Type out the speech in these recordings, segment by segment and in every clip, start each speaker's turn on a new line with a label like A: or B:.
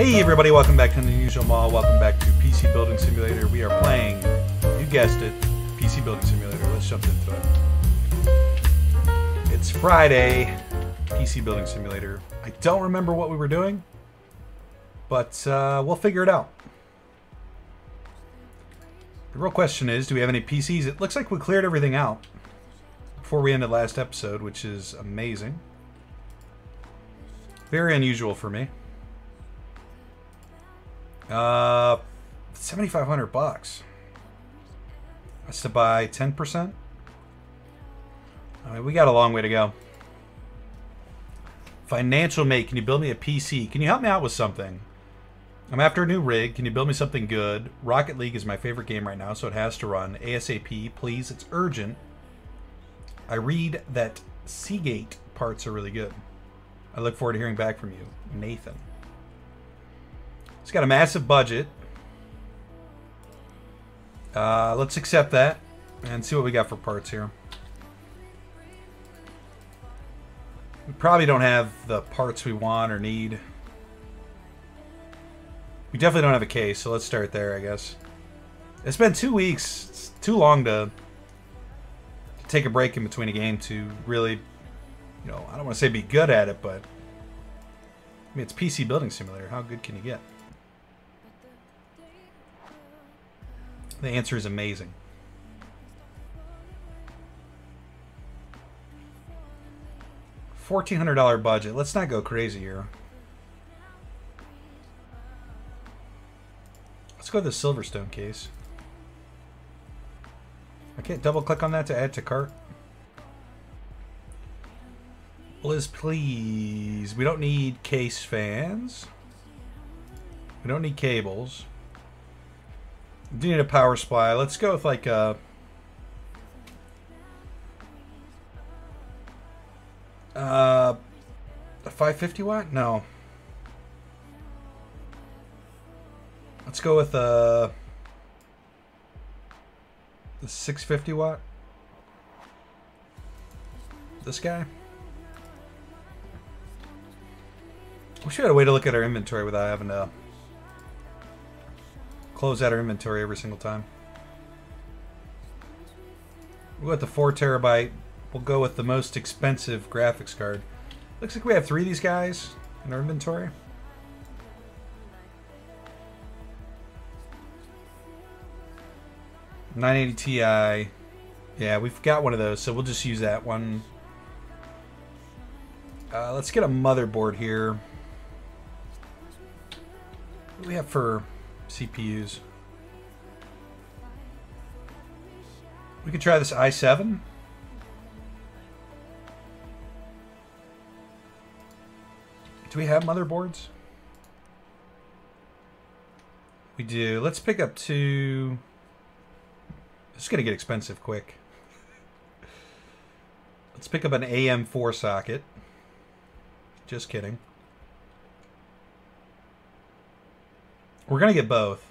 A: Hey everybody, welcome back to TheUnusualMaw. Welcome back to PC Building Simulator. We are playing, you guessed it, PC Building Simulator. Let's jump into it. It's Friday, PC Building Simulator. I don't remember what we were doing, but we'll figure it out. The real question is, do we have any PCs? It looks like we cleared everything out before we ended last episode, which is amazing. Very unusual for me. 7,500 bucks. That's to buy 10%. I mean, we got a long way to go. Financial mate, can you build me a PC? Can you help me out with something? I'm after a new rig. Can you build me something good? Rocket League is my favorite game right now, so it has to run. ASAP, please. It's urgent. I read that Seagate parts are really good. I look forward to hearing back from you, Nathan. It's got a massive budget. Let's accept that and see what we got for parts here. We probably don't have the parts we want or need. We definitely don't have a case, so let's start there, I guess. It's been 2 weeks. It's too long to take a break in between a game to really, you know, I don't want to say be good at it, but I mean, it's PC Building Simulator. How good can you get? The answer is amazing. $1,400 budget. Let's not go crazy here. Let's go to the Silverstone case. I can't double click on that to add to cart. Liz, please. We don't need case fans. We don't need cables. We do need a power supply. Let's go with like a 550 watt? No. Let's go with the 650 watt. This guy. We should have a way to look at our inventory without having to close out our inventory every single time. We'll go with the 4 terabyte. We'll go with the most expensive graphics card. Looks like we have 3 of these guys in our inventory. $980 Ti. Yeah, we've got one of those, so we'll just use that one. Let's get a motherboard here. What do we have for CPUs? We could try this i7. Do we have motherboards? We do. Let's pick up 2. This is going to get expensive quick. Let's pick up an AM4 socket. Just kidding. We're going to get both.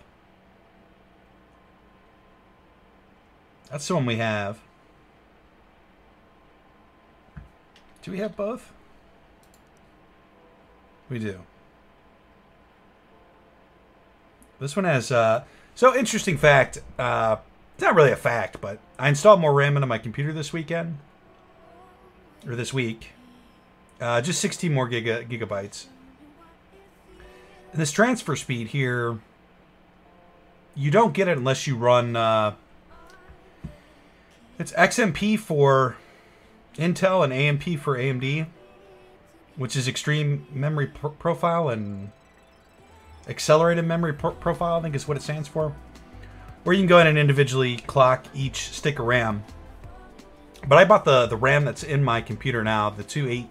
A: That's the one we have. Do we have both? We do. This one has... so, interesting fact. It's not really a fact, but I installed more RAM into my computer this weekend. Or this week. Just 16 more gigabytes. And this transfer speed here, you don't get it unless you run, it's XMP for Intel and AMP for AMD, which is extreme memory profile and accelerated memory profile, I think is what it stands for. Or you can go in and individually clock each stick of RAM. But I bought the RAM that's in my computer now, the 2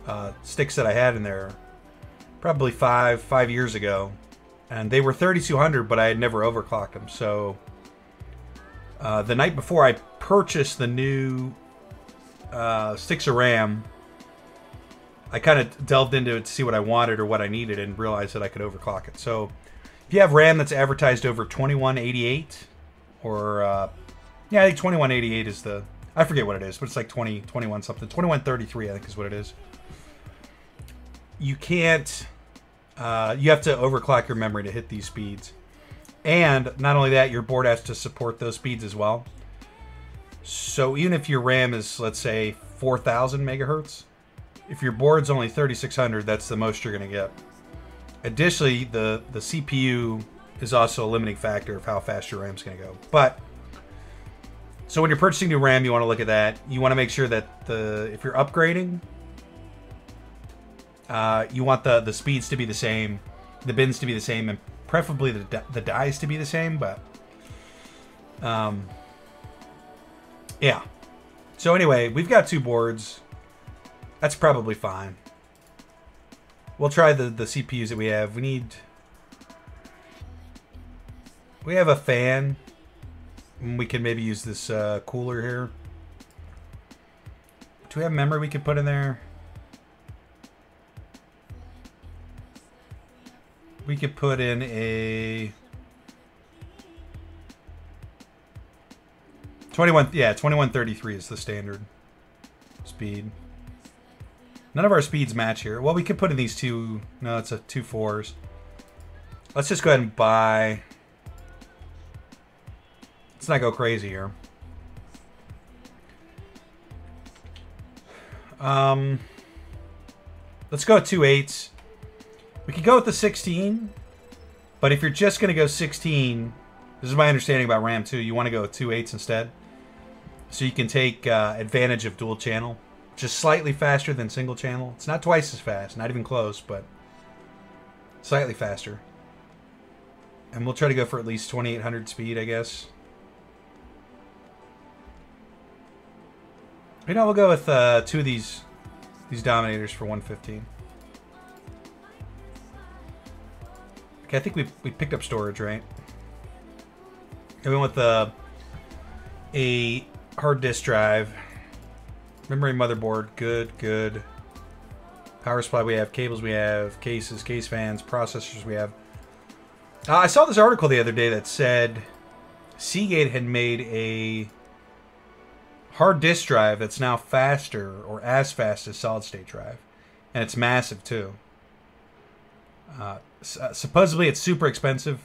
A: 8 sticks that I had in there. Probably five years ago, and they were 3200, but I had never overclocked them. So the night before I purchased the new sticks of RAM, I kind of delved into it to see what I wanted or what I needed, and realized that I could overclock it. So if you have RAM that's advertised over 2188, or yeah, I think 2188 is the, I forget what it is, but it's like 21 something, 2133 I think is what it is. You can't You have to overclock your memory to hit these speeds. And not only that, your board has to support those speeds as well. So even if your RAM is, let's say, 4,000 megahertz, if your board's only 3,600, that's the most you're going to get. Additionally, the CPU is also a limiting factor of how fast your RAM's going to go. But, so when you're purchasing new RAM, you want to look at that. You want to make sure that if you're upgrading, you want the speeds to be the same, the bins to be the same, and preferably the dies to be the same, but yeah. So anyway, we've got 2 boards. That's probably fine. We'll try the CPUs that we have. We have a fan. We can maybe use this cooler here. Do we have memory we could put in there? We could put in a 2133 is the standard speed. None of our speeds match here. Well, we could put in these 2. No, it's a 2 4s. Let's just go ahead and buy. Let's not go crazy here. Let's go with 2 8s. We could go with the 16, but if you're just going to go 16, this is my understanding about RAM too, you want to go with 2 8s instead. So you can take advantage of dual channel. Just slightly faster than single channel. It's not twice as fast, not even close, but slightly faster. And we'll try to go for at least 2800 speed, I guess. You know, we'll go with 2 of these Dominators for 115. Okay, I think we picked up storage, right? And we went with a hard disk drive. Memory motherboard, good. Power supply we have, cables we have, cases, case fans, processors we have. I saw this article the other day that said Seagate had made a hard disk drive that's now faster or as fast as solid state drive. And it's massive too. Supposedly it's super expensive.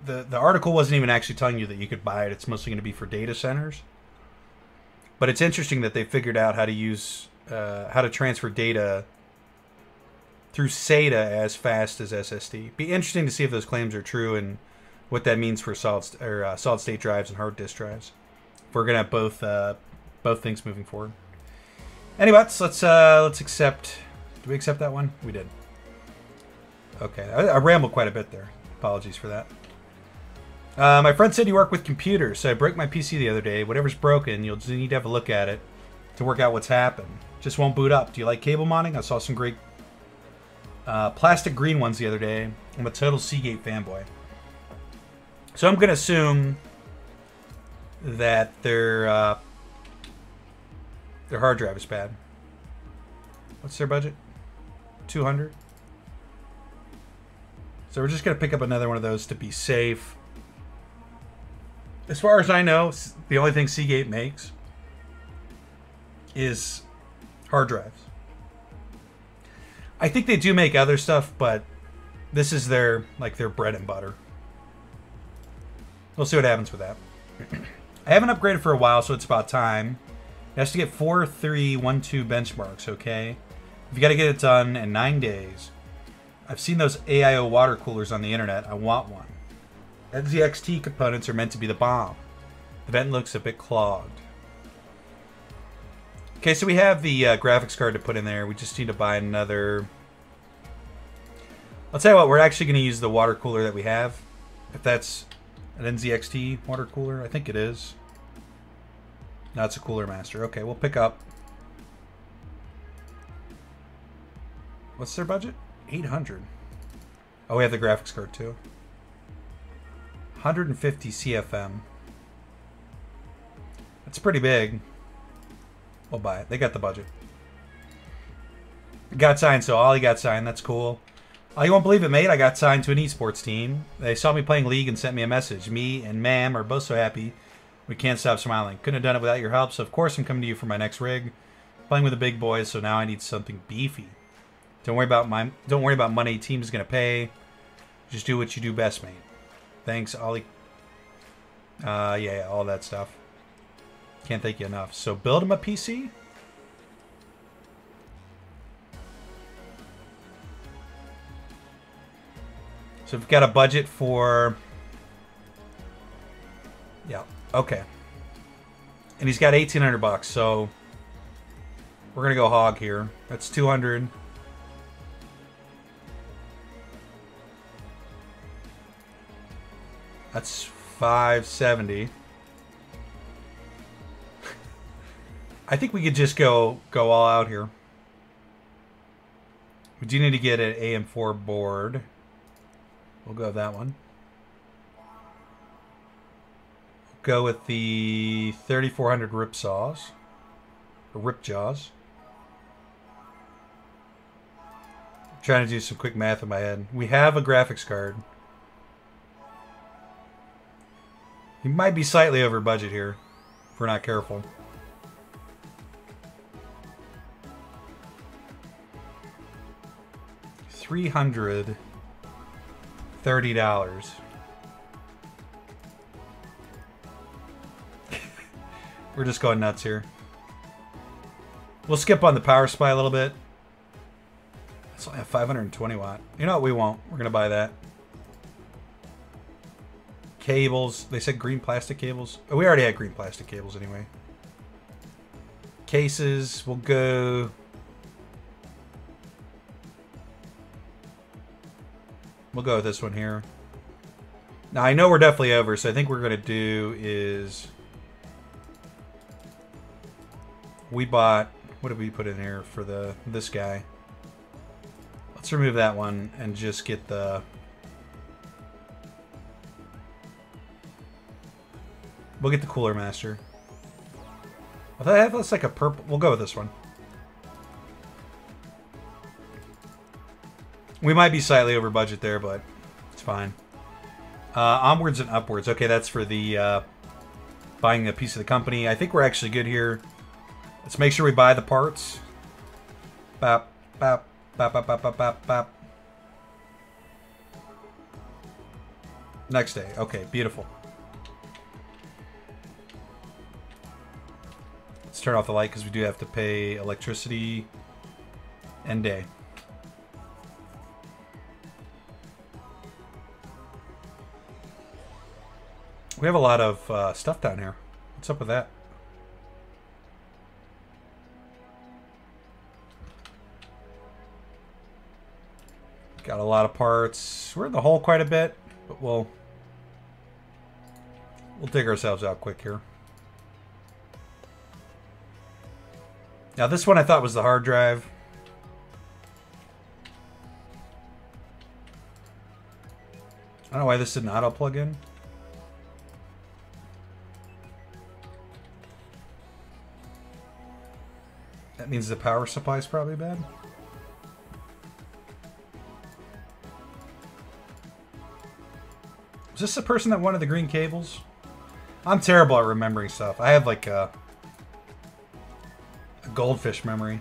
A: The article wasn't even actually telling you that you could buy it. It's mostly going to be for data centers. But it's interesting that they figured out how to use, how to transfer data through SATA as fast as SSD. Be interesting to see if those claims are true and what that means for solid state drives and hard disk drives. If we're gonna have both things moving forward. Anyways, let's accept. Did we accept that one? We did. Okay, I rambled quite a bit there. Apologies for that. My friend said you work with computers, so I broke my PC the other day. Whatever's broken, you'll just need to have a look at it to work out what's happened. Just won't boot up. Do you like cable modding? I saw some great plastic green ones the other day. I'm a total Seagate fanboy. So I'm going to assume that their hard drive is bad. What's their budget? 200. So we're just going to pick up another one of those to be safe. As far as I know, the only thing Seagate makes is hard drives. I think they do make other stuff, but this is their bread and butter. We'll see what happens with that. I haven't upgraded for a while, so it's about time. It has to get 4312 benchmarks, okay? You've got to get it done in 9 days. I've seen those AIO water coolers on the internet. I want one. NZXT components are meant to be the bomb. The vent looks a bit clogged. Okay, so we have the graphics card to put in there. We just need to buy another. I'll tell you what, we're actually going to use the water cooler that we have. If that's an NZXT water cooler, I think it is. No, it's a Cooler Master. Okay, we'll pick up. What's their budget? 800. Oh, we have the graphics card too. 150 CFM. That's pretty big. We'll buy it. They got the budget. Got signed, so Ollie got signed. That's cool. Oh, you won't believe it, mate. I got signed to an esports team. They saw me playing League and sent me a message. Me and Mam are both so happy. We can't stop smiling. Couldn't have done it without your help, so of course I'm coming to you for my next rig. Playing with the big boys, so now I need something beefy. Don't worry about money. Team's gonna pay. Just do what you do best, mate. Thanks, Ollie. Yeah, all that stuff. Can't thank you enough. So build him a PC. So we've got a budget for... Yeah, okay. And he's got 1,800 bucks, so we're gonna go hog here. That's 200. That's 570. I think we could just go all out here. We do need to get an AM4 board. We'll go with that one. Go with the 3400 rip saws. Or rip jaws. I'm trying to do some quick math in my head. We have a graphics card. He might be slightly over budget here if we're not careful. $330. We're just going nuts here. We'll skip on the power supply a little bit. It's only a 520 watt. You know what? We won't. We're gonna buy that. Cables. They said green plastic cables. Oh, we already had green plastic cables anyway. Cases. We'll go. We'll go with this one here. Now I know we're definitely over, so I think what we're gonna do is we bought. What did we put in here for this guy? Let's remove that one and just get the. We'll get the Cooler Master. I thought that's like a purple. We'll go with this one. We might be slightly over budget there, but it's fine. Onwards and upwards. Okay, that's for the buying a piece of the company. I think we're actually good here. Let's make sure we buy the parts. Bap, bap, bap, bap, bap, bap, bap, bap. Next day. Okay, beautiful. Let's turn off the light because we do have to pay electricity and day. We have a lot of stuff down here. What's up with that? Got a lot of parts. We're in the hole quite a bit, but we'll dig ourselves out quick here. Now this one I thought was the hard drive. I don't know why this didn't auto plug in. That means the power supply is probably bad. Was this the person that wanted the green cables? I'm terrible at remembering stuff. I have like a goldfish memory.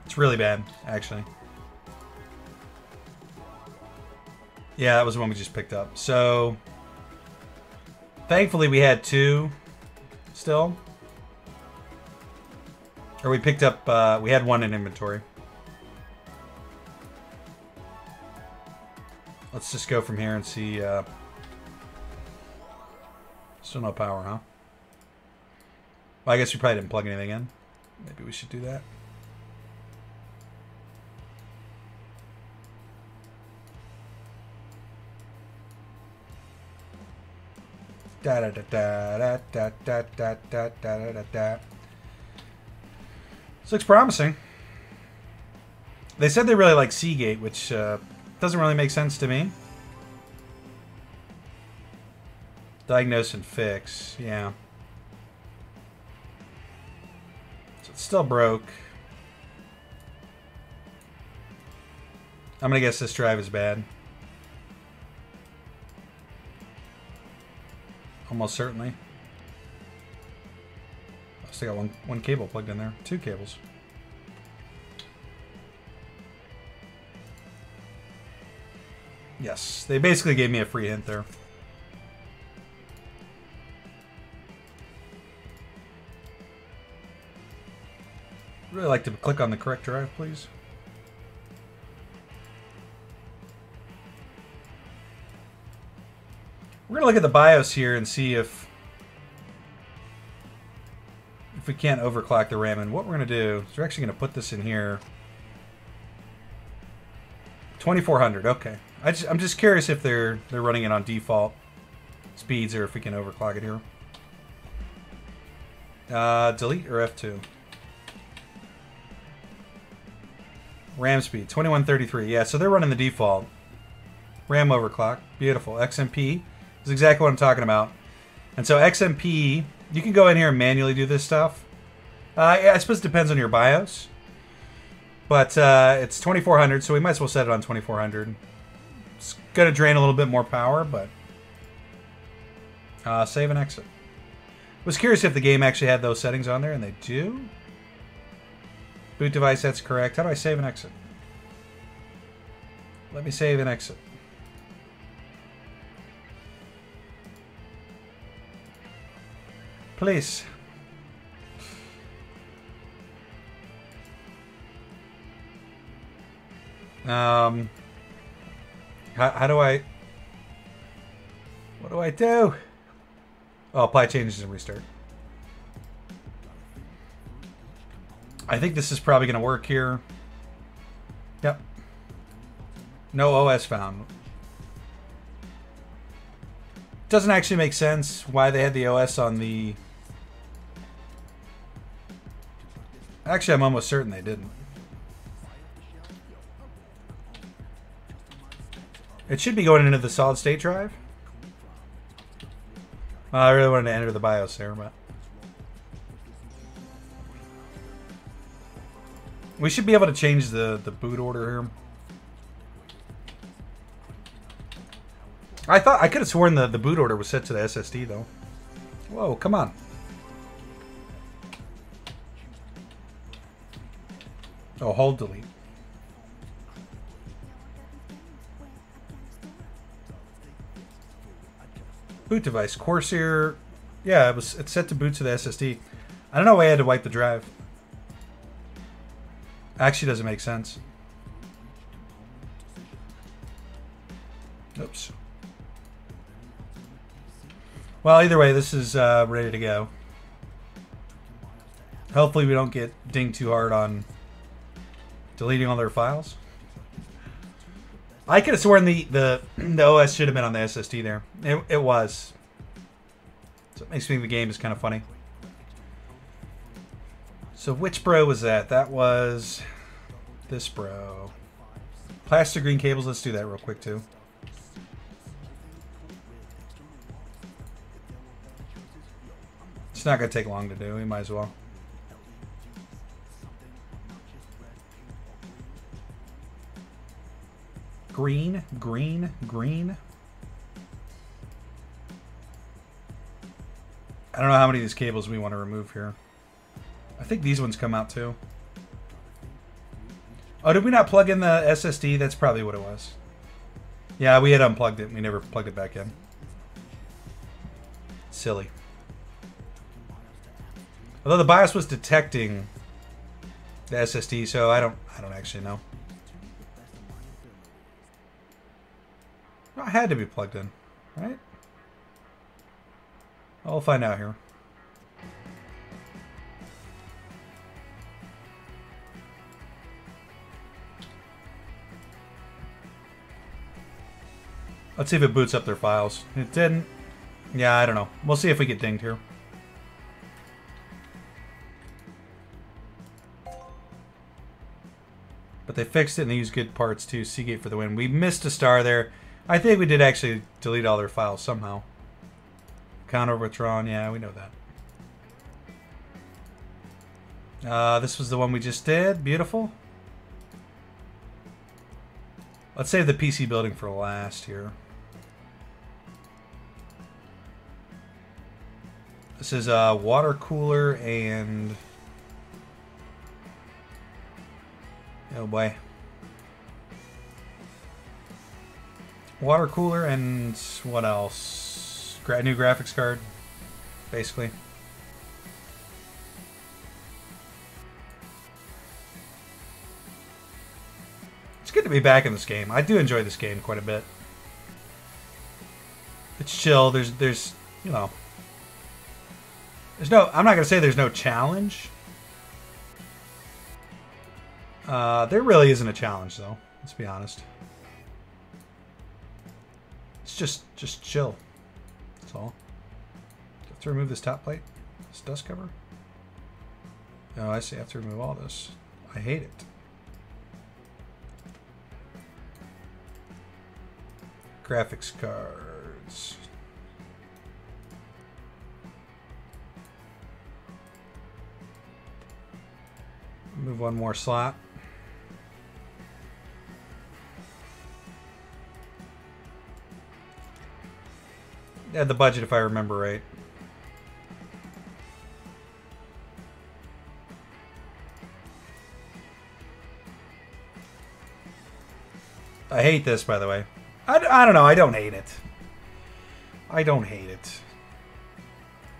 A: It's really bad, actually. Yeah, that was the one we just picked up. So, thankfully we had two still. Or we picked up, we had one in inventory. Let's just go from here and see, still no power, huh? Well, I guess we probably didn't plug anything in. Maybe we should do that. Da da da da da da da da da da da. This looks promising. They said they really like Seagate, which doesn't really make sense to me. Diagnose and fix, yeah. So it's still broke. I'm gonna guess this drive is bad. Almost certainly. I still got one cable plugged in there. Two cables. Yes, they basically gave me a free hint there. Really like to click on the correct drive, please. We're gonna look at the BIOS here and see if we can't overclock the RAM. And what we're gonna do is we're actually gonna put this in here. 2400. Okay. I'm just curious if they're running it on default speeds or if we can overclock it here. Delete or F2. RAM speed 2133. Yeah, so they're running the default RAM overclock. Beautiful. XMP is exactly what I'm talking about. And so XMP, you can go in here and manually do this stuff. Yeah, I suppose it depends on your BIOS. But it's 2400, so we might as well set it on 2400. It's going to drain a little bit more power, but save and exit. I was curious if the game actually had those settings on there, and they do. Boot device, that's correct. How do I save and exit? Let me save and exit. Please. How do I... What do I do? Oh, apply changes and restart. I think this is probably going to work here. Yep. No OS found. Doesn't actually make sense why they had the OS on the... Actually, I'm almost certain they didn't. It should be going into the solid state drive. I really wanted to enter the BIOS there, but... We should be able to change the boot order here. I could have sworn the boot order was set to the SSD though. Whoa, come on. Oh, hold delete. Boot device, Corsair. Yeah, it's set to boot to the SSD. I don't know why I had to wipe the drive. Actually doesn't make sense. Oops. Well, either way, this is ready to go. Hopefully we don't get dinged too hard on deleting all their files. I could have sworn the OS should have been on the SSD there. It was. So it makes me think the game is kind of funny. So which bro was that? That was this bro. Plastic green cables. Let's do that real quick too. It's not going to take long to do. We might as well. Green, green, green. I don't know how many of these cables we want to remove here. I think these ones come out too. Oh, did we not plug in the SSD? That's probably what it was. Yeah, we had unplugged it. We never plugged it back in. Silly. Although the BIOS was detecting the SSD, so I don't actually know. Well, it had to be plugged in, right? I'll find out here. Let's see if it boots up their files. It didn't. Yeah, I don't know. We'll see if we get dinged here. But they fixed it and they used good parts too. Seagate for the win. We missed a star there. I think we did actually delete all their files somehow. Counter withdrawn. Yeah, we know that. This was the one we just did. Beautiful. Let's save the PC building for last here. This is a water cooler and... Oh boy. Water cooler and what else? New graphics card, basically. It's good to be back in this game. I do enjoy this game quite a bit. It's chill. There's you know, there's no. I'm not gonna say there's no challenge. There really isn't a challenge though. Let's be honest. It's just chill. That's all. Do I have to remove this top plate? This dust cover? Oh, I see. I have to remove all this. I hate it. Graphics cards. Move one more slot. Had the budget if I remember right. I hate this, by the way. I don't know. I don't hate it. I don't hate it.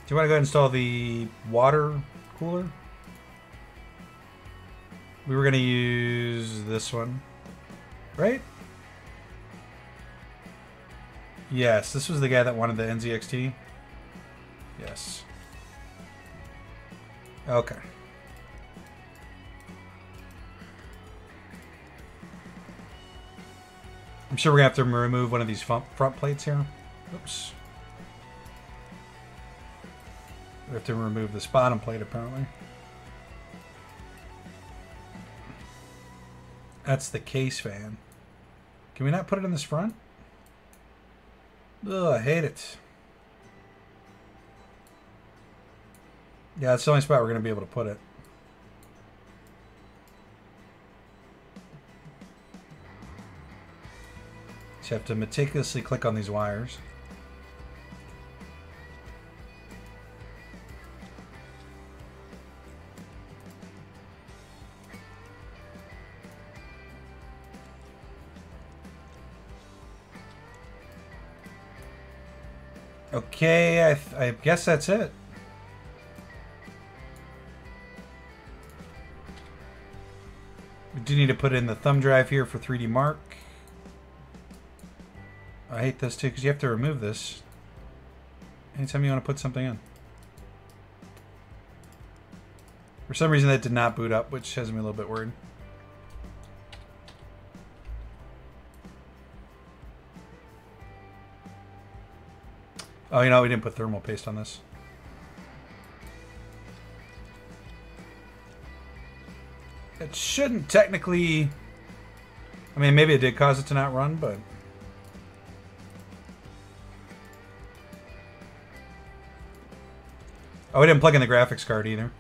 A: Do you want to go ahead and install the water cooler? We were going to use this one, right? Yes, this was the guy that wanted the NZXT. Yes. Okay. I'm sure we're going to have to remove one of these front plates here. Oops. We have to remove this bottom plate, apparently. That's the case fan. Can we not put it in this front? Ugh, I hate it. Yeah, it's the only spot we're going to be able to put it. So you have to meticulously click on these wires. Okay, I guess that's it. We do need to put in the thumb drive here for 3D Mark. I hate this too because you have to remove this anytime you want to put something in. For some reason that did not boot up, which has me a little bit worried. Oh, you know, we didn't put thermal paste on this. It shouldn't technically... I mean, maybe it did cause it to not run, but... Oh, we didn't plug in the graphics card either.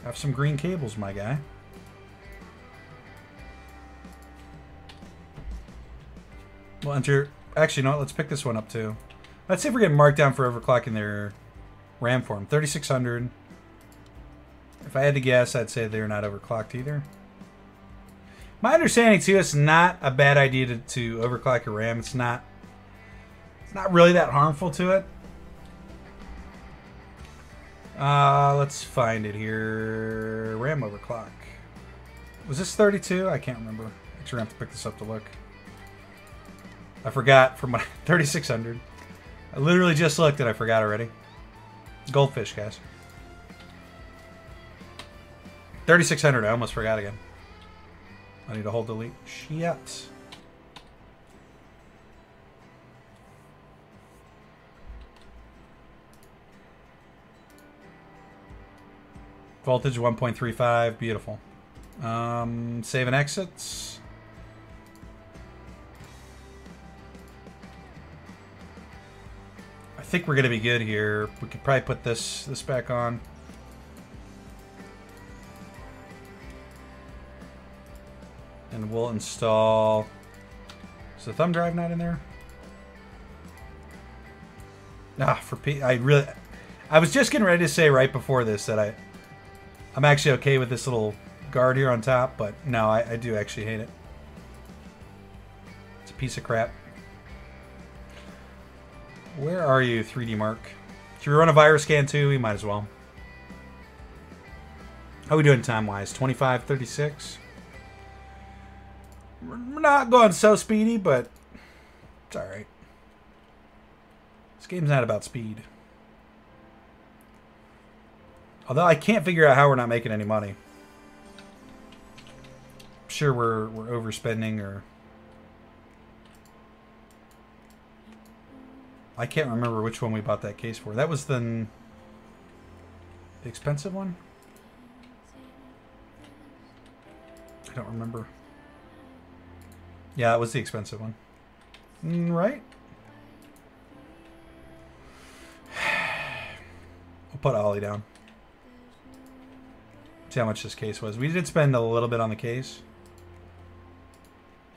A: Have some green cables, my guy. We'll enter... Actually, no, let's pick this one up too. Let's see if we're getting marked down for overclocking their RAM form. 3600. If I had to guess, I'd say they're not overclocked either. My understanding too, it's not a bad idea to overclock your RAM. It's not really that harmful to it. Let's find it here. RAM overclock. Was this 32? I can't remember. Actually, I have to pick this up to look. I forgot from my 3600. I literally just looked and I forgot already. Goldfish, guys. 3600. I almost forgot again. I need to hold delete. Shit. Voltage 1.35. Beautiful. Save and exits. I think we're going to be good here. We could probably put this back on. And we'll install... Is the thumb drive not in there? Ah, I was just getting ready to say right before this that I'm actually okay with this little guard here on top, but no, I do actually hate it. It's a piece of crap. Where are you, 3D Mark? Should we run a virus scan too? We might as well. How are we doing time-wise? 25:36. We're not going so speedy, but it's alright. This game's not about speed. Although I can't figure out how we're not making any money. I'm sure we're overspending, or... I can't remember which one we bought that case for. That was the expensive one? I don't remember. Yeah, it was the expensive one. Right? We'll put Ollie down. See how much this case was. We did spend a little bit on the case.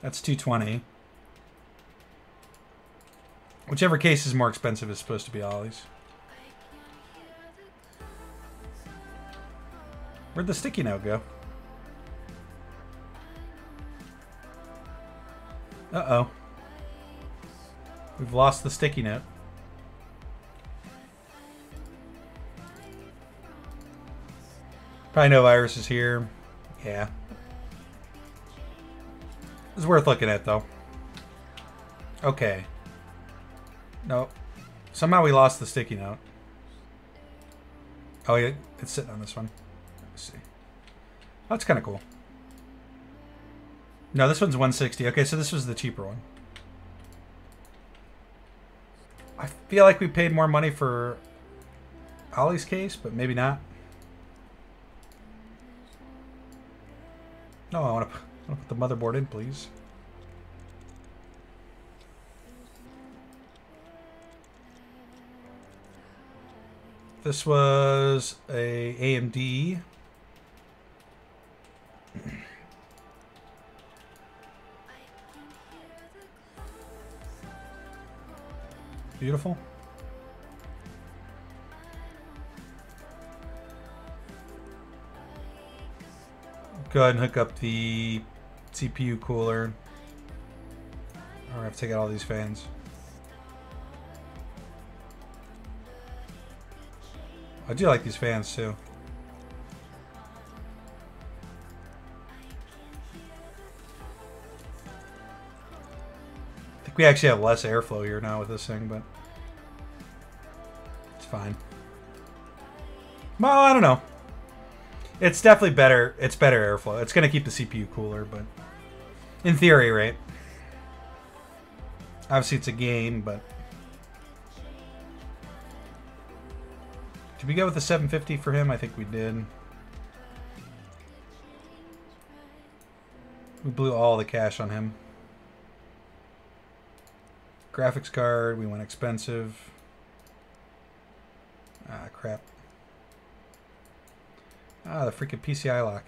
A: That's $220. Whichever case is more expensive is supposed to be Ollie's. Where'd the sticky note go? Uh-oh. We've lost the sticky note. Probably no viruses here. Yeah. It's worth looking at, though. Okay. No. Somehow we lost the sticky note. Oh, yeah, it's sitting on this one. Let's see. Oh, that's kind of cool. No, this one's 160. Okay, so this was the cheaper one. I feel like we paid more money for Ollie's case, but maybe not. No, I want to put the motherboard in, please. This was a AMD. Beautiful. Go ahead and hook up the CPU cooler. I have to take out all these fans. I do like these fans too. I think we actually have less airflow here now with this thing, but it's fine. Well, I don't know. It's definitely better. It's better airflow. It's going to keep the CPU cooler, but in theory, right? Obviously, it's a game, but... Did we go with the 750 for him? I think we did. We blew all the cash on him. Graphics card, we went expensive. Ah, crap. Ah, the freaking PCI lock.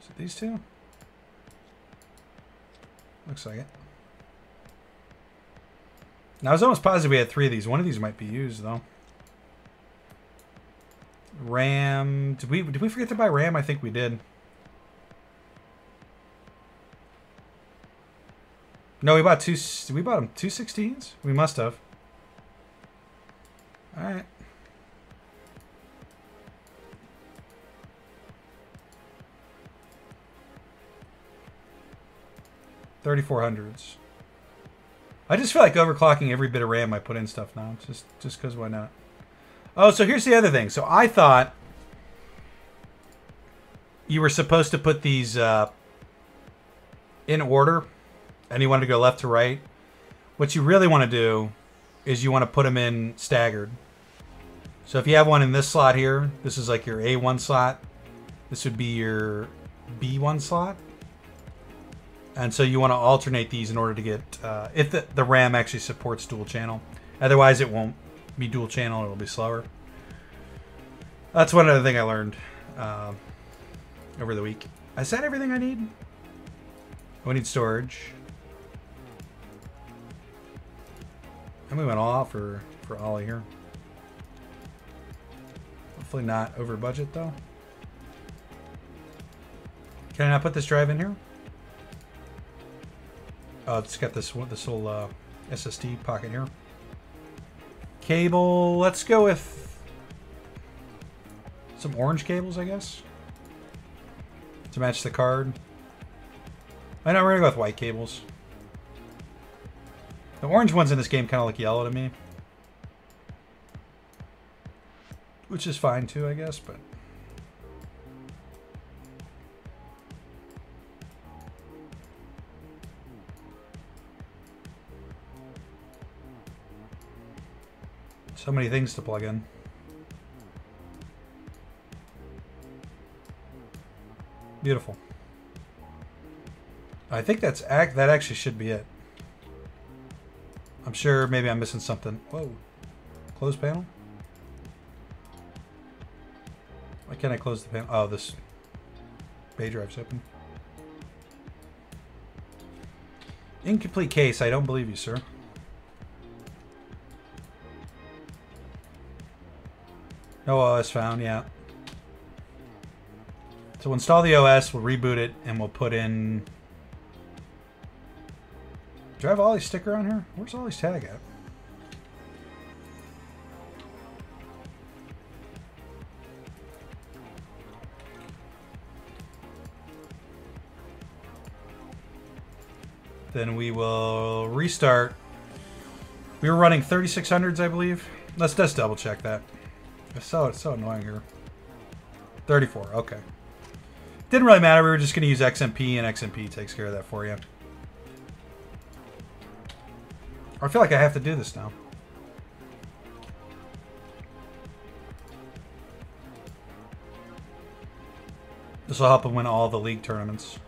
A: Is it these two? Looks like it. Now, I was almost positive we had 3 of these. One of these might be used, though. RAM. Did we forget to buy RAM? I think we did. No, we bought two. We bought them 2 16s? We must have. All right. $3,400s. I just feel like overclocking every bit of RAM I put in stuff now. Just because why not? Oh, so here's the other thing. So I thought you were supposed to put these in order, and you wanted to go left to right. What you really want to do is you want to put them in staggered. So if you have one in this slot here, this is like your A1 slot. This would be your B1 slot. And so you want to alternate these in order to get, if the RAM actually supports dual channel. Otherwise, it won't be dual channel. It'll be slower. That's one other thing I learned over the week. Is that everything I need? We need storage. And we went all out for Ollie here. Hopefully not over budget though. Can I not put this drive in here? Oh, it's got this little SSD pocket here. Cable. Let's go with some orange cables, I guess, to match the card. I know we're gonna go with white cables. The orange ones in this game kind of look yellow to me, which is fine too, I guess, but. So many things to plug in. Beautiful. I think that actually should be it. I'm sure maybe I'm missing something. Whoa. Close panel? Why can't I close the panel? Oh, this bay drive's open. Incomplete case. I don't believe you, sir. No OS found, yeah. So we'll install the OS, we'll reboot it, and we'll put in... Do I have Ollie's sticker on here? Where's Ollie's tag at? Then we will restart. We were running 3600s, I believe. Let's just double check that. It's so annoying here. 34, okay. Didn't really matter, we were just going to use XMP, and XMP takes care of that for you. I feel like I have to do this now. This will help him win all the league tournaments.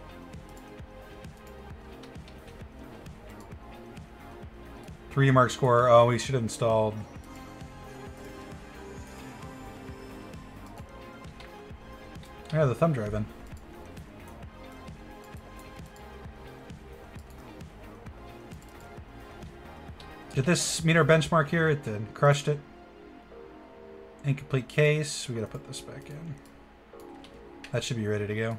A: $3D mark score. Oh, we should have installed... Yeah, the thumb drive in. Did this meet our benchmark here? It did. Crushed it. Incomplete case. We gotta put this back in. That should be ready to go.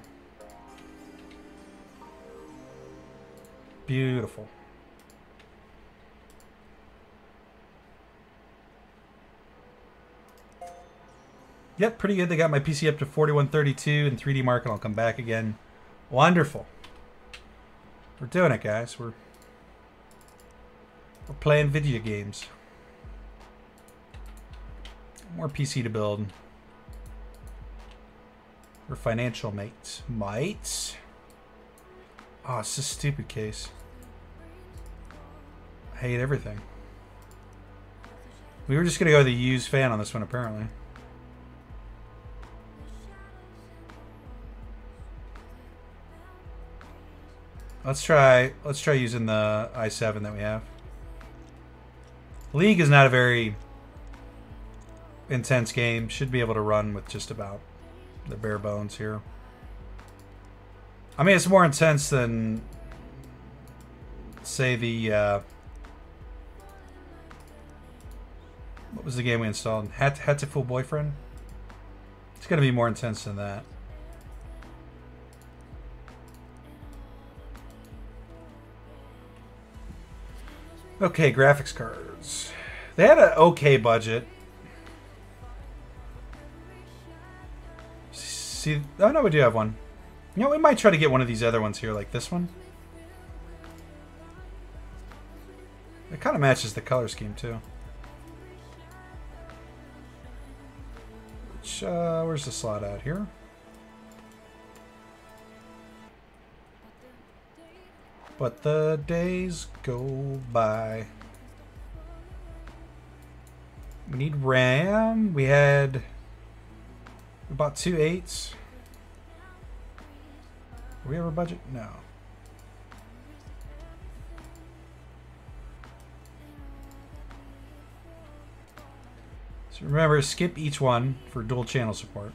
A: Beautiful. Yep, pretty good. They got my PC up to 4132 and 3D Mark, and I'll come back again. Wonderful. We're doing it, guys. We're playing video games. More PC to build. We're financial mates. Mites? Oh, it's a stupid case. I hate everything. We were just going to go with the used fan on this one, apparently. Let's try using the i7 that we have. League is not a very intense game. Should be able to run with just about the bare bones here. I mean, it's more intense than, say, the what was the game we installed? Hatful Boyfriend? It's going to be more intense than that. Okay, graphics cards. They had an okay budget. See, oh no, we do have one. You know, we might try to get one of these other ones here, like this one. It kind of matches the color scheme too. Which, where's the slot out here? But the days go by. We need RAM. We bought 2 8s. Do we have a budget? No. So remember, skip each one for dual channel support.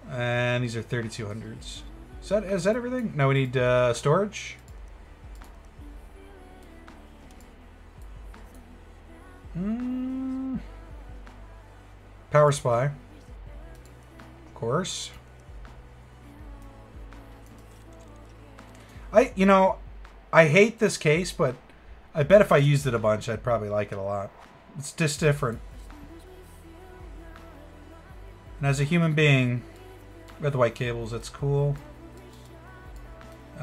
A: And these are 3200s. Is that everything? No, we need storage. Power supply. course. I hate this case, but I bet if I used it a bunch, I'd probably like it a lot. It's just different. And as a human being, we got the white cables. That's cool.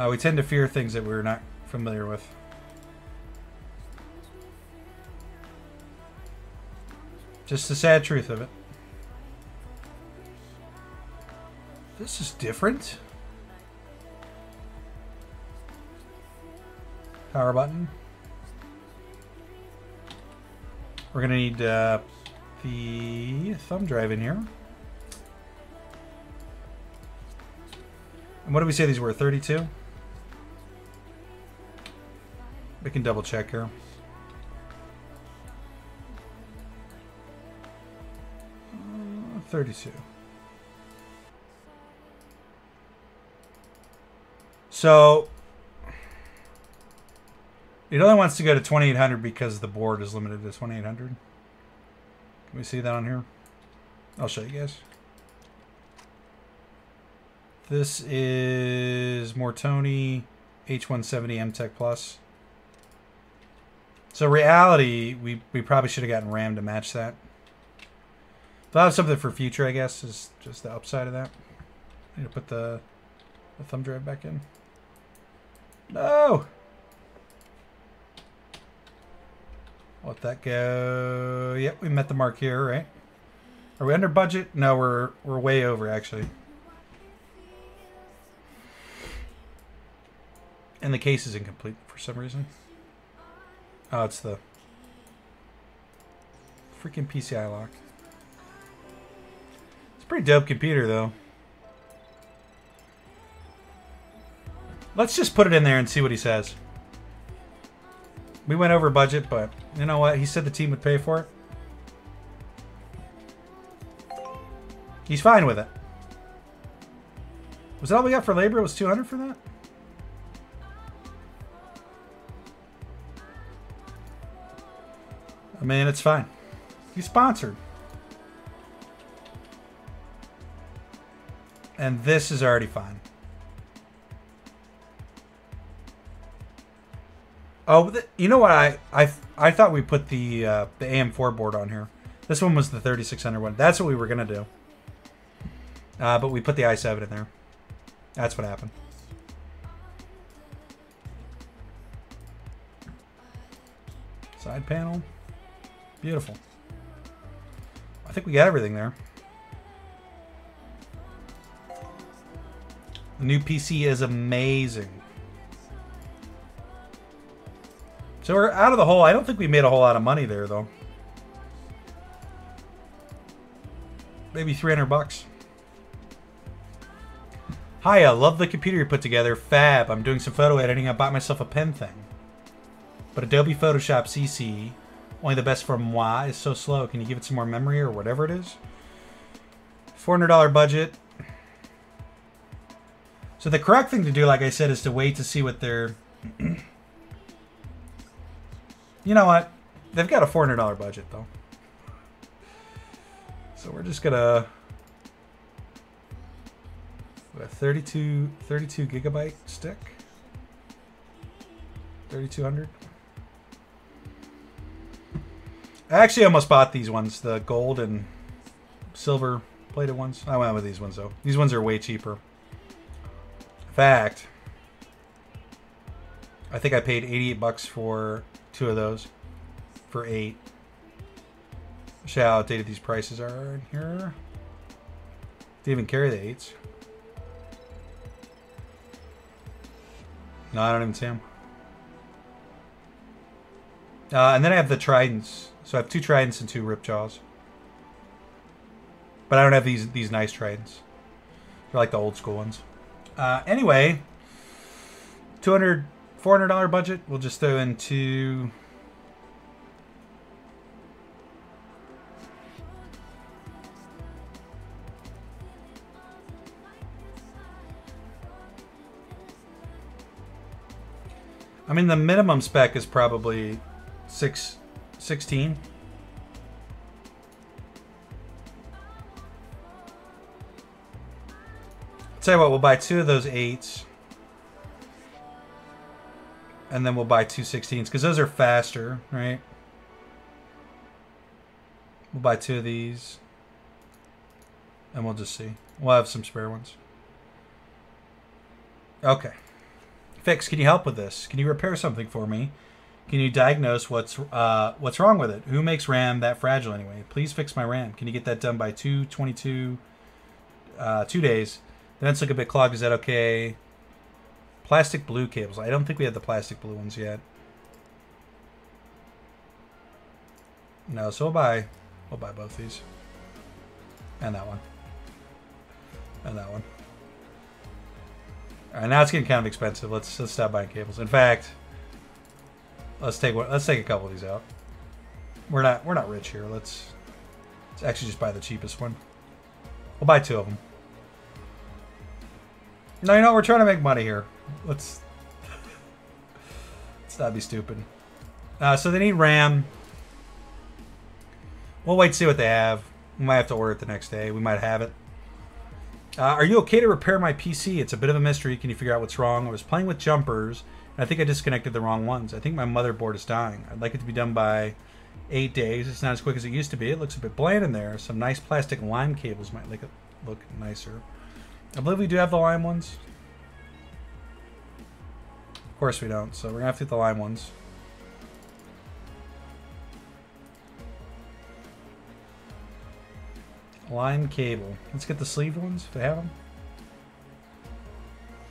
A: We tend to fear things that we're not familiar with. Just the sad truth of it. This is different. Power button. We're gonna need the thumb drive in here. And what did we say these were? 32? We can double check here. Uh, 32. So it only wants to go to 2800 because the board is limited to 2800. Can we see that on here? I'll show you guys. This is Mortoni H170 MTech Plus. So reality, we probably should have gotten RAM to match that. They'll have something for future, I guess, is just the upside of that. I need to put the thumb drive back in. No! Let that go. Yep, we met the mark here, right? Are we under budget? No, we're way over, actually. And the case is incomplete for some reason. Oh, it's the freaking PCI lock. It's a pretty dope computer, though. Let's just put it in there and see what he says. We went over budget, but you know what? He said the team would pay for it. He's fine with it. Was that all we got for labor? It was 200 for that? I mean, it's fine. He's sponsored. And this is already fine. Oh, you know what? I thought we put the AM4 board on here. This one was the 3600 one. That's what we were going to do. But we put the i7 in there. That's what happened. Side panel. Beautiful. I think we got everything there. The new PC is amazing. So we're out of the hole. I don't think we made a whole lot of money there, though. Maybe 300 bucks. Hi, I love the computer you put together. Fab. I'm doing some photo editing. I bought myself a pen thing. But Adobe Photoshop CC, only the best for moi, is so slow. Can you give it some more memory or whatever it is? $400 budget. So the correct thing to do, like I said, is to wait to see what their... You know what? They've got a $400 budget, though. So we're just gonna... What, a 32 gigabyte stick? 3200? I actually almost bought these ones, the gold and silver plated ones. I went with these ones, though. These ones are way cheaper. In fact, I think I paid 88 bucks for 2 of those for 8. See how outdated these prices are in here. They even carry the 8s. No, I don't even see them. And then I have the Tridents. So I have 2 Tridents and 2 Ripjaws. But I don't have these nice Tridents. They're like the old school ones. Anyway, $400 budget. We'll just throw in 2. I mean, the minimum spec is probably 16. Tell you what, we'll buy 2 of those 8s. And then we'll buy 2 16s, because those are faster, right? We'll buy 2 of these. And we'll just see. We'll have some spare ones. Okay. Fix, can you help with this? Can you repair something for me? Can you diagnose what's wrong with it? Who makes RAM that fragile anyway? Please fix my RAM. Can you get that done by 2/22, 2 days? The vents look a bit clogged. Is that okay? Plastic blue cables. I don't think we have the plastic blue ones yet. No, so we'll buy both these. And that one. And that one. Alright, now it's getting kind of expensive. Let's stop buying cables. In fact, let's take a couple of these out. We're not rich here. Let's actually just buy the cheapest one. We'll buy 2 of them. No, you know, we're trying to make money here. Let's not be stupid. So they need RAM. We'll wait to see what they have. We might have to order it the next day. We might have it. Are you okay to repair my PC? It's a bit of a mystery. Can you figure out what's wrong? I was playing with jumpers, and I think I disconnected the wrong ones. I think my motherboard is dying. I'd like it to be done by 8 days. It's not as quick as it used to be. It looks a bit bland in there. Some nice plastic lime cables might make it look nicer. I believe we do have the lime ones. Of course we don't, so we're going to have to get the lime ones. Lime cable. Let's get the sleeve ones, if they have them.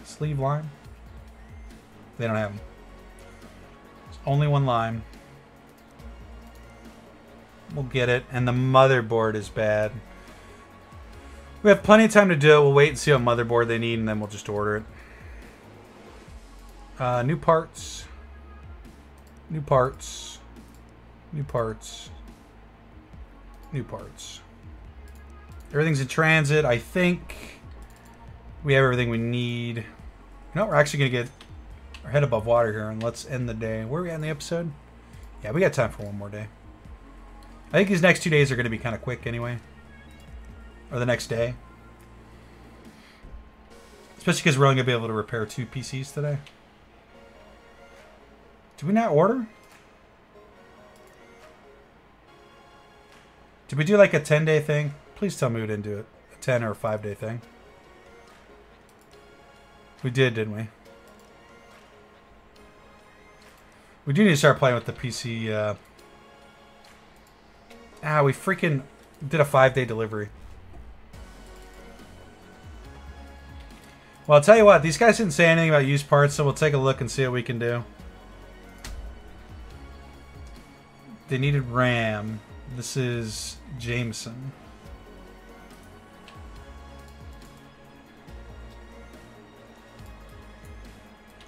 A: Sleeve lime. They don't have them. There's only one lime. We'll get it. And the motherboard is bad. We have plenty of time to do it. We'll wait and see what motherboard they need, and then we'll just order it. New parts. New parts. New parts. New parts. Everything's in transit. I think we have everything we need. You know, we're actually going to get our head above water here, and let's end the day. Where are we at in the episode? Yeah, we got time for one more day. I think these next 2 days are going to be kind of quick anyway. Or the next day. Especially because we're only going to be able to repair 2 PCs today. Did we not order? Did we do like a 10-day thing? Please tell me we didn't do it. A 10 or a 5-day thing. We did, didn't we? We do need to start playing with the PC. We freaking did a 5-day delivery. Well, I'll tell you what. These guys didn't say anything about used parts, so we'll take a look and see what we can do. They needed RAM. This is Jameson.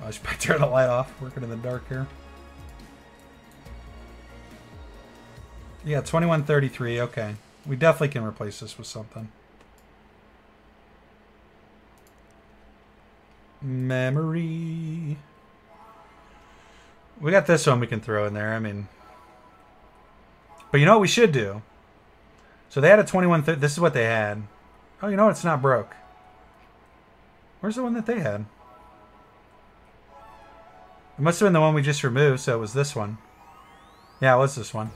A: I should probably turn the light off. Working in the dark here. Yeah, 2133. Okay. We definitely can replace this with something. Memory. We got this one we can throw in there. I mean... But you know what we should do? So they had a 2130. This is what they had. Oh, you know what? It's not broke. Where's the one that they had? It must have been the one we just removed, so it was this one. Yeah, it was this one. Do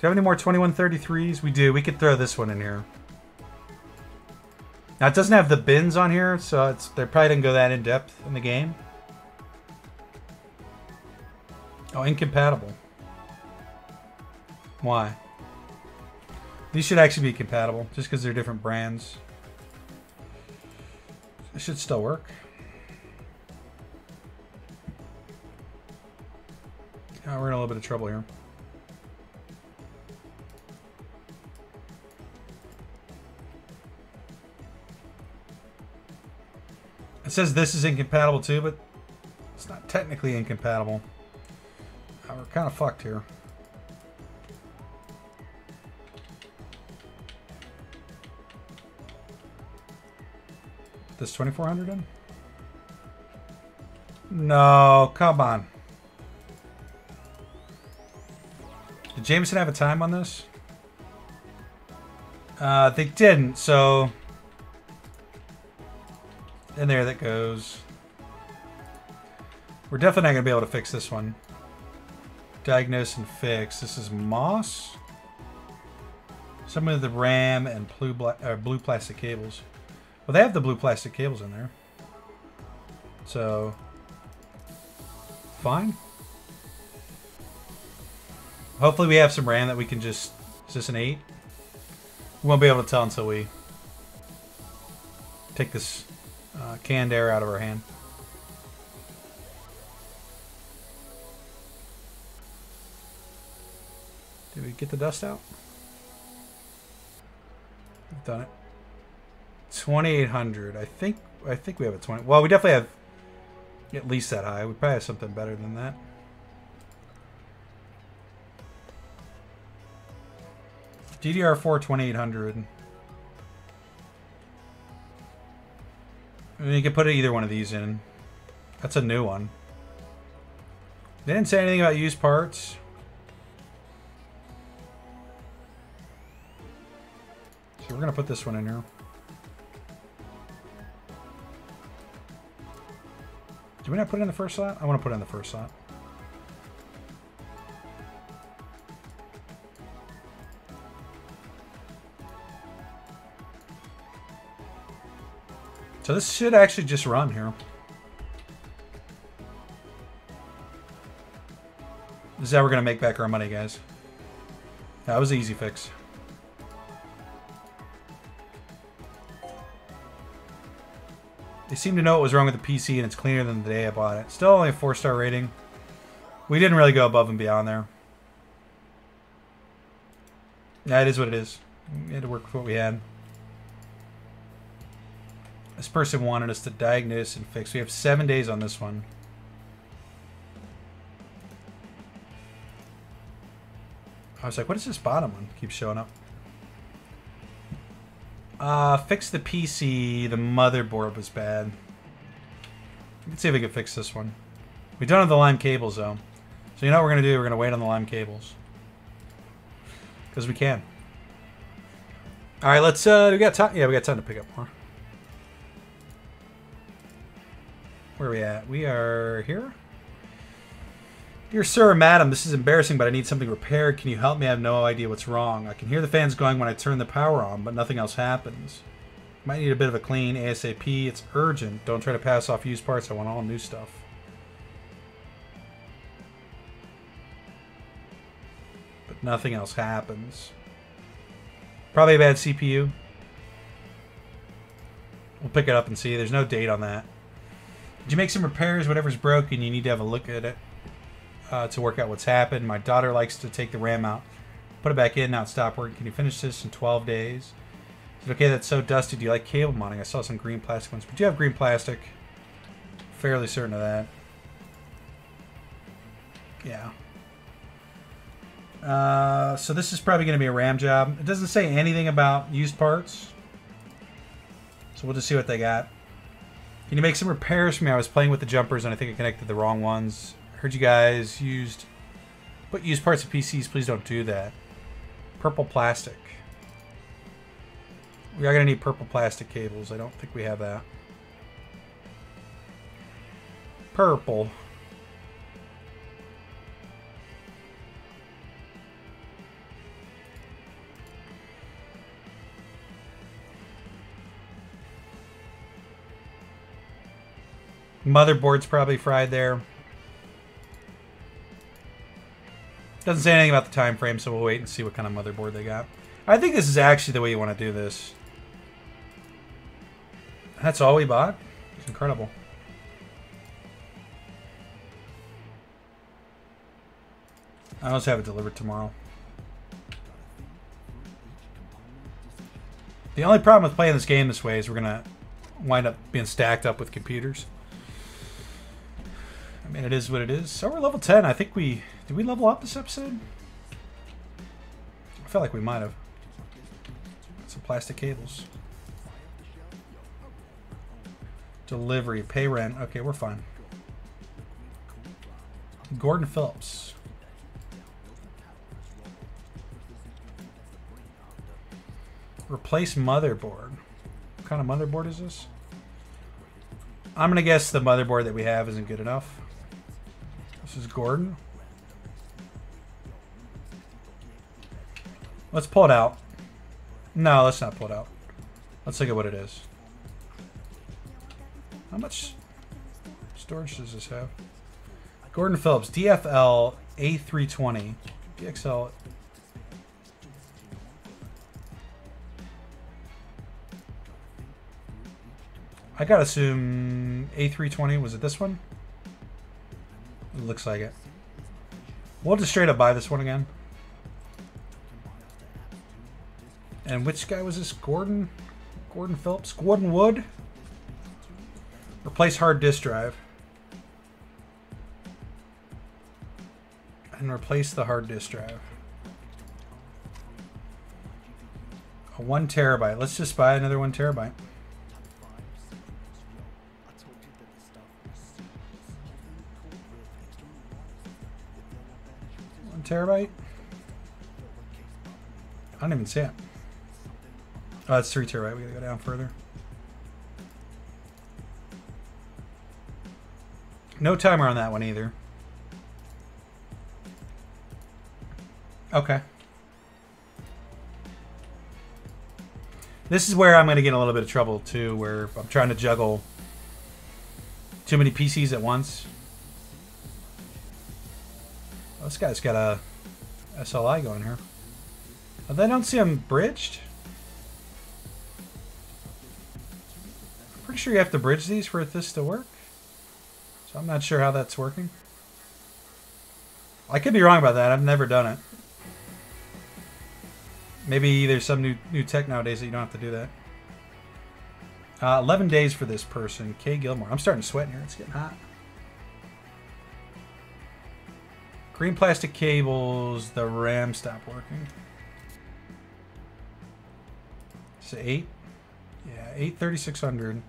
A: you have any more 2133s? We do. We could throw this one in here. Now, it doesn't have the bins on here, so they probably didn't go that in depth in the game. Oh, incompatible. Why? These should actually be compatible, just because they're different brands. It should still work. Oh, we're in a little bit of trouble here. It says this is incompatible too, but it's not technically incompatible. We're kind of fucked here. This 2400 in? No, come on. Did Jameson have a time on this? They didn't, so... And there that goes. We're definitely not going to be able to fix this one. Diagnose and fix. This is moss. Some of the RAM and blue plastic cables. Well, they have the blue plastic cables in there. So, fine. Hopefully we have some RAM that we can just... Is this an 8? We won't be able to tell until we take this canned air out of our hand. Did we get the dust out? We've done it. 2,800. I think we have a 20. Well, we definitely have at least that high. We probably have something better than that. DDR4 2,800. I mean, you can put either one of these in. That's a new one. They didn't say anything about used parts. So we're going to put this one in here. Do we not put it in the first slot? I want to put it in the first slot. So this should actually just run here. This is how we're going to make back our money, guys. That was an easy fix. They seem to know what was wrong with the PC, and it's cleaner than the day I bought it. Still only a 4-star rating. We didn't really go above and beyond there. Yeah, it is what it is. We had to work with what we had. This person wanted us to diagnose and fix. We have 7 days on this one. I was like, what is this bottom one? Keeps showing up. Fix the PC. The motherboard was bad. Let's see if we can fix this one. We don't have the lime cables, though. So you know what we're going to do? We're going to wait on the lime cables. Because we can. Alright, let's, we got time. Yeah, we got time to pick up more. Where are we at? We are here. Dear sir or madam, this is embarrassing, but I need something repaired. Can you help me? I have no idea what's wrong. I can hear the fans going when I turn the power on, but nothing else happens. Might need a bit of a clean ASAP. It's urgent. Don't try to pass off used parts. I want all new stuff. But nothing else happens. Probably a bad CPU. We'll pick it up and see. There's no date on that. Did you make some repairs? Whatever's broken, you need to have a look at it to work out what's happened. My daughter likes to take the RAM out, put it back in, now it stopped working. Can you finish this in 12 days? Is it okay that's so dusty? Do you like cable mounting? I saw some green plastic ones. But you have green plastic. Fairly certain of that. Yeah. So this is probably going to be a RAM job. It doesn't say anything about used parts. So we'll just see what they got. Can you make some repairs for me? I was playing with the jumpers and I think I connected the wrong ones. Heard you guys put used parts of PCs. Please don't do that. Purple plastic. We are going to need purple plastic cables. I don't think we have that. Purple. Motherboard's probably fried there. Doesn't say anything about the time frame, so we'll wait and see what kind of motherboard they got. I think this is actually the way you want to do this. That's all we bought? It's incredible. I also have it delivered tomorrow. The only problem with playing this game this way is we're going to wind up being stacked up with computers. I mean, it is what it is. So we're level 10. I think we... Did we level up this episode? I felt like we might have. Some plastic cables. Delivery. Pay rent. Okay, we're fine. Gordon Phillips. Replace motherboard. What kind of motherboard is this? I'm going to guess the motherboard that we have isn't good enough. This is Gordon. Let's pull it out. No, let's not pull it out. Let's look at what it is. How much storage does this have? Gordon Phillips, DFL A320. DXL. I gotta assume A320. Was it this one? It looks like it. We'll just straight up buy this one again. And which guy was this? Gordon? Gordon Phillips? Gordon Wood? Replace hard disk drive. And replace the hard disk drive. A 1 terabyte. Let's just buy another 1 terabyte. 1 terabyte? I don't even see it. Oh, it's 3 terabyte. We gotta go down further. No timer on that one either. Okay. This is where I'm going to get in a little bit of trouble too, where I'm trying to juggle too many PCs at once. Oh, this guy's got a SLI going here. Oh, they don't see him bridged. I'm pretty sure you have to bridge these for this to work. So I'm not sure how that's working. I could be wrong about that. I've never done it. Maybe there's some new tech nowadays that you don't have to do that. 11 days for this person. Kay Gilmore. I'm starting to sweat in here. It's getting hot. Green plastic cables. The RAM stopped working. So 8. Yeah, 8 3600.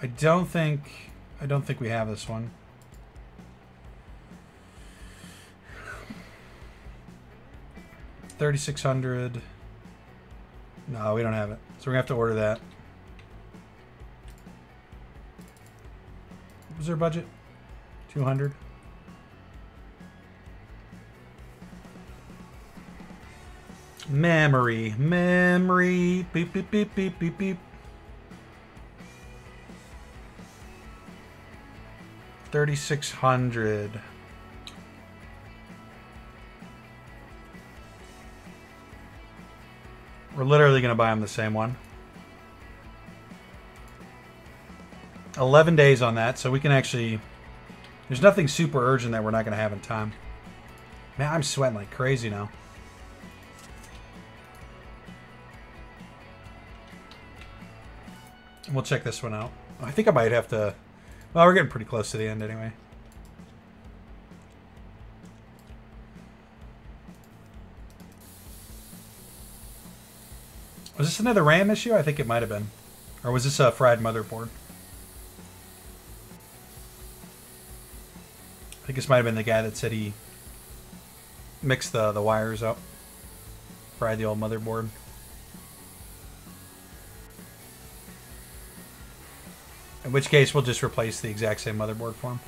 A: I don't think we have this one. $3,600. No, we don't have it. So we're gonna have to order that. What was our budget? 200. Memory. Beep beep beep beep beep beep. 3,600. We're literally going to buy them the same one. 11 days on that, so we can actually... There's nothing super urgent that we're not going to have in time. Man, I'm sweating like crazy now. We'll check this one out. I think I might have to... Well, we're getting pretty close to the end anyway. Was this another RAM issue? I think it might have been. Or was this a fried motherboard? I think this might have been the guy that said he mixed the wires up. Fried the old motherboard. In which case, we'll just replace the exact same motherboard for him.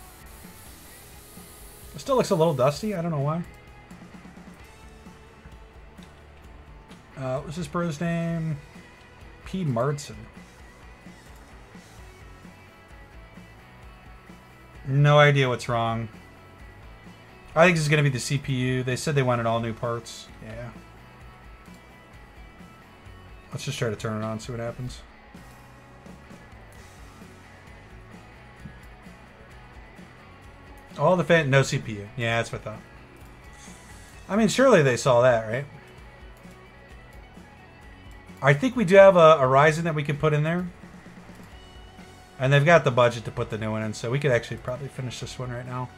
A: It still looks a little dusty. I don't know why. What was this bro's name? P. Martson. No idea what's wrong. I think this is going to be the CPU. They said they wanted all new parts. Yeah. Let's just try to turn it on, see what happens. All the fan, no CPU. Yeah, that's what I thought. I mean, surely they saw that, right? I think we do have a Ryzen that we can put in there. And they've got the budget to put the new one in, so we could actually probably finish this one right now.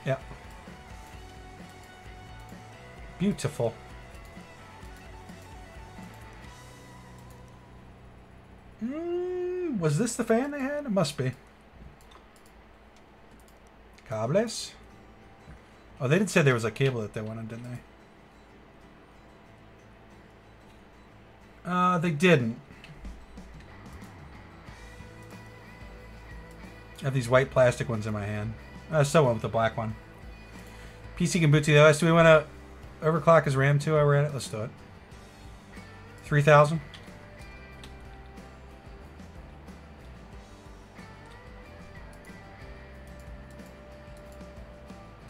A: Yeah. Beautiful. Was this the fan they had? It must be. Cables? Oh, they did say there was a cable that they wanted, didn't they? They didn't. I have these white plastic ones in my hand. I still went with the black one. PC can boot to the OS. Do we want to overclock his RAM too while we're at it? Let's do it. 3,000.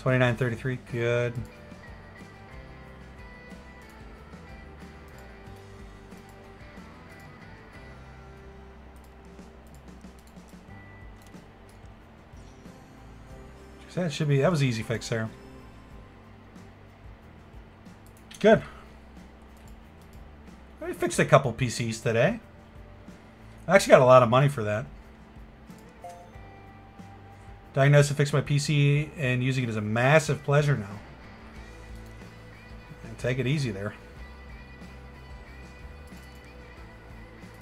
A: $29.33. Good. That should be. That was an easy fix there. Good. I fixed a couple PCs today. I actually got a lot of money for that. Diagnosed and fixed my PC and using it is a massive pleasure now. And take it easy there.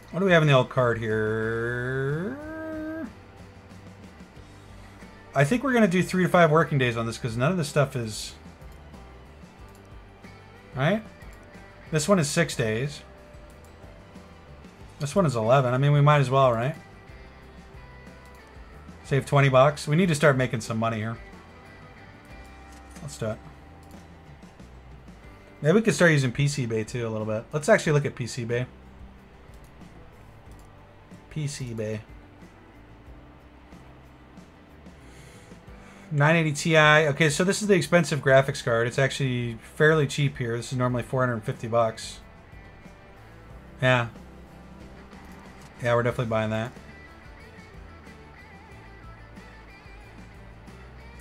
A: What do we have in the old card here? I think we're going to do 3 to 5 working days on this because none of this stuff is... Right? This one is 6 days. This one is 11. I mean, we might as well, right? Save 20 bucks. We need to start making some money here. Let's do it. Maybe we could start using PC Bay too a little bit. Let's actually look at PC Bay. PC Bay. 980 Ti. Okay, so this is the expensive graphics card. It's actually fairly cheap here. This is normally 450 bucks. Yeah. Yeah, we're definitely buying that.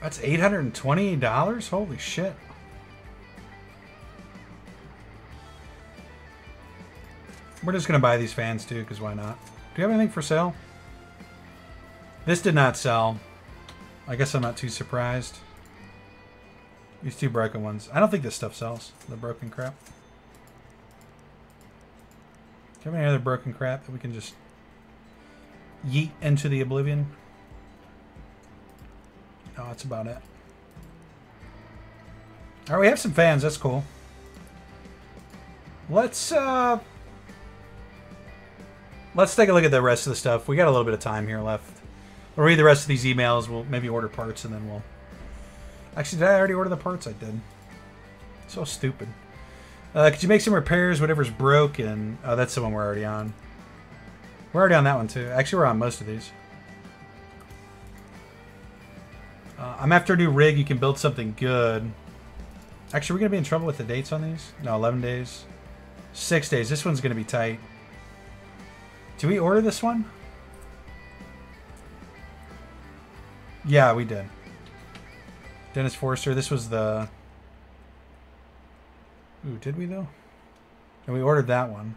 A: That's $828? Holy shit. We're just going to buy these fans too, because why not? Do you have anything for sale? This did not sell. I guess I'm not too surprised. These 2 broken ones. I don't think this stuff sells. The broken crap. Do you have any other broken crap that we can just yeet into the oblivion? No, that's about it. Alright, we have some fans. That's cool. Let's take a look at the rest of the stuff. We got a little bit of time here left. We'll read the rest of these emails. We'll maybe order parts and then we'll... Actually, did I already order the parts? I did. So stupid. Could you make some repairs? Whatever's broken. Oh, that's the one we're already on. We're already on that one too. Actually, we're on most of these. I'm after a new rig. You can build something good. Actually, we're going to be in trouble with the dates on these. No, 11 days. 6 days. This one's going to be tight. Did we order this one? Yeah, we did. Dennis Forrester. This was the... Ooh, did we though? And we ordered that one.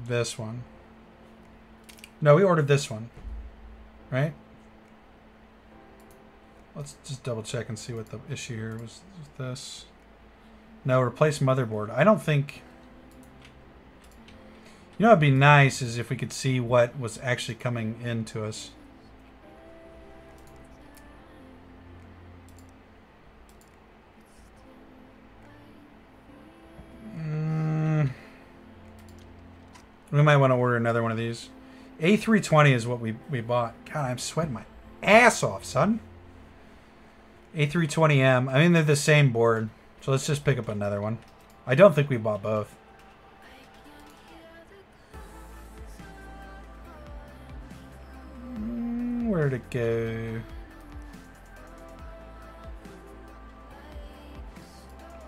A: This one. No, we ordered this one. Right? Let's just double check and see what the issue here was. This. No, replace motherboard. I don't think... You know what would be nice is if we could see what was actually coming into us. We might want to order another one of these. A320 is what we bought. God, I'm sweating my ass off, son. A320M. I mean, they're the same board. So let's just pick up another one. I don't think we bought both. Where'd it go?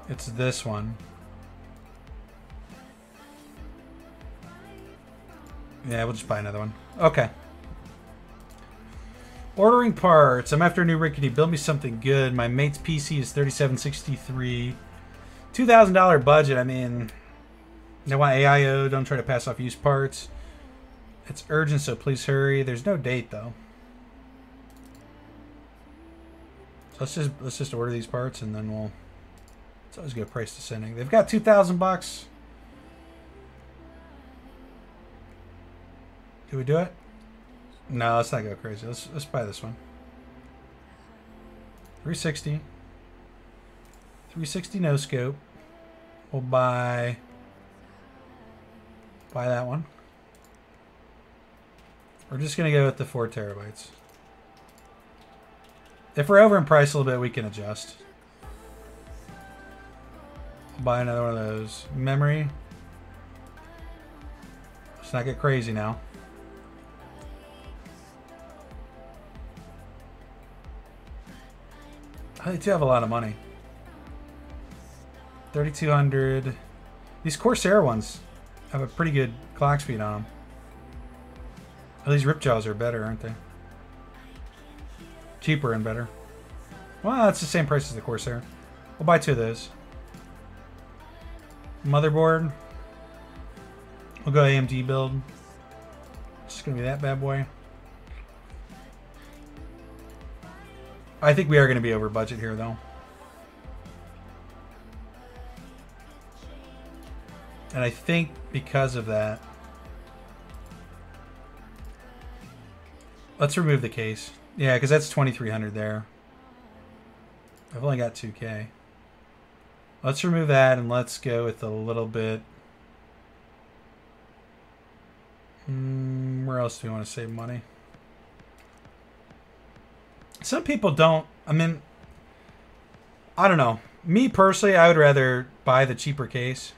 A: It's this one. Yeah, we'll just buy another one. Okay. Ordering parts. I'm after a new rig. Can you build me something good? My mate's PC is $37.63. $2,000 budget. I mean, they want AIO. Don't try to pass off used parts. It's urgent, so please hurry. There's no date though. So let's just order these parts and then we'll. It's always a good price to sending. They've got $2,000. Did we do it? No, let's not go crazy. Let's buy this one. 360. 360 no scope. We'll buy that one. We're just going to go with the 4 terabytes. If we're over in price a little bit, we can adjust. I'll buy another one of those. Memory. Let's not get crazy now. They do have a lot of money. 3,200. These Corsair ones have a pretty good clock speed on them. Oh, these Ripjaws are better, aren't they? Cheaper and better. Well, it's the same price as the Corsair. We'll buy 2 of those. Motherboard. We'll go AMD build. It's just going to be that bad boy. I think we are going to be over budget here, though. And I think because of that, let's remove the case. Yeah, because that's 2,300 there. I've only got 2K. Let's remove that and let's go with a little bit. Where else do we want to save money? Some people don't. I mean, I don't know. Me personally, I would rather buy the cheaper case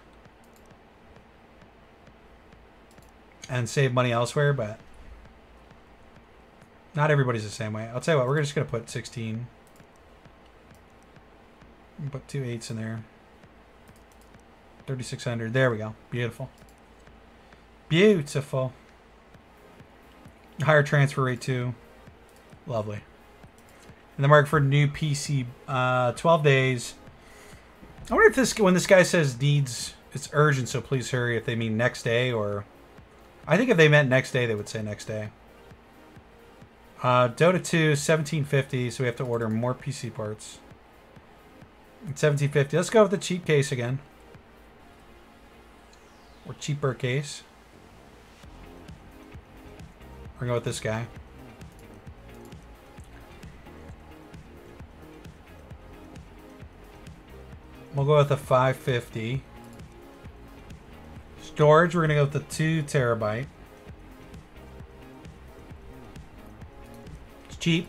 A: and save money elsewhere, but not everybody's the same way. I'll tell you what, we're just going to put 16. Put 2 8s in there. 3,600. There we go. Beautiful. Beautiful. Higher transfer rate too. Lovely. In the market for new PC, 12 days. I wonder if this, when this guy says needs, it's urgent, so please hurry, if they mean next day, or I think if they meant next day, they would say next day. Dota 2, 1750, so we have to order more PC parts. 1750. Let's go with the cheap case again. Or cheaper case. We're going to go with this guy. We'll go with the 550. Storage, we're going to go with the 2 terabyte. It's cheap.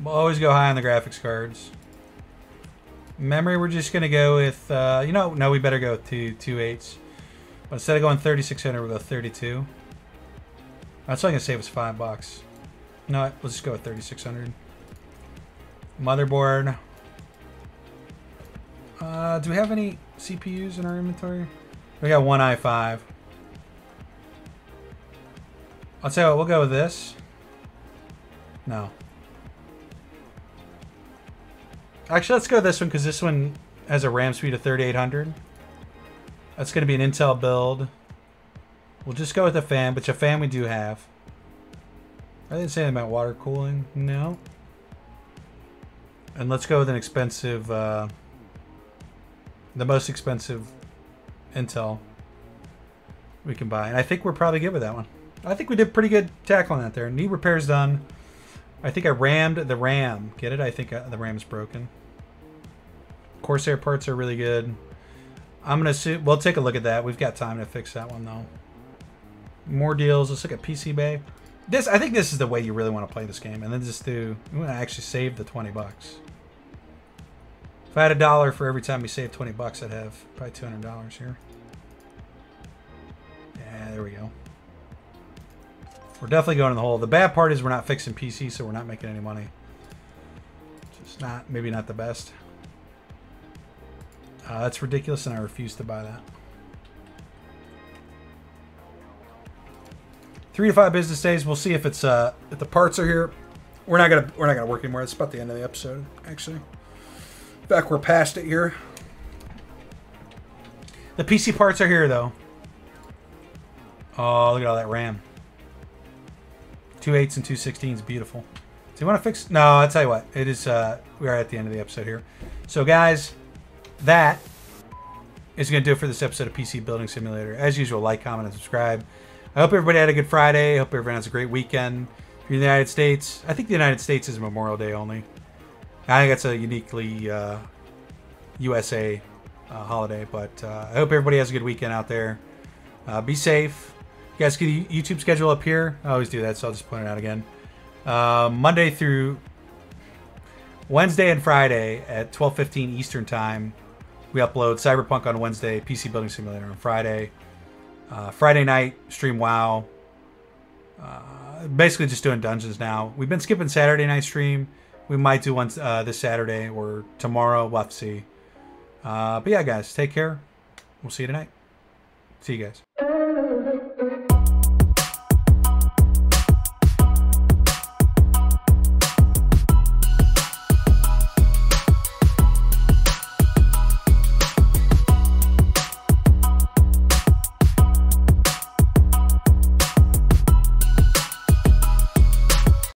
A: We'll always go high on the graphics cards. Memory, we're just going to go with, you know, no, we better go with 2 8s. But instead of going 3,600, we'll go 32. That's only going to save us $5. No, let's just go with 3,600. Motherboard. Do we have any CPUs in our inventory? We got one i5. I'll tell you what, we'll go with this. No. Actually, let's go with this one because this one has a RAM speed of 3,800. That's going to be an Intel build. We'll just go with a fan, which a fan we do have. I didn't say anything about water cooling. No. And let's go with an expensive... the most expensive Intel we can buy. And I think we're probably good with that one. I think we did pretty good tackling that there. Need repairs done. I think I rammed the RAM. Get it? I think the RAM's broken. Corsair parts are really good. I'm going to assume... We'll take a look at that. We've got time to fix that one, though. More deals. Let's look at PC Bay. I think this is the way you really want to play this game. And then just do... We want to actually save the $20. If I had $1 for every time we save 20 bucks, I'd have probably $200 here. Yeah, there we go. We're definitely going in the hole. The bad part is we're not fixing PC, so we're not making any money. Just not, maybe not the best. That's ridiculous, and I refuse to buy that. 3 to 5 business days. We'll see if it's if the parts are here. We're not gonna work anymore. It's about the end of the episode, actually. In fact, we're past it here. The PC parts are here, though. Oh, look at all that RAM. 2 8s and 2 16s, beautiful. Do you want to fix? No, I'll tell you what. It is. We are at the end of the episode here. So, guys, that is going to do it for this episode of PC Building Simulator. As usual, like, comment, and subscribe. I hope everybody had a good Friday. I hope everyone has a great weekend. If you're in the United States, I think the United States is Memorial Day only. I think that's a uniquely USA holiday. But I hope everybody has a good weekend out there. Be safe. You guys get the YouTube schedule up here. I always do that, so I'll just point it out again. Monday through Wednesday and Friday at 12:15 Eastern Time, we upload Cyberpunk on Wednesday, PC Building Simulator on Friday. Friday night, stream WoW. Basically just doing dungeons now. We've been skipping Saturday night stream. We might do one this Saturday or tomorrow. We'll have to see. But yeah, guys, take care. We'll see you tonight. See you guys.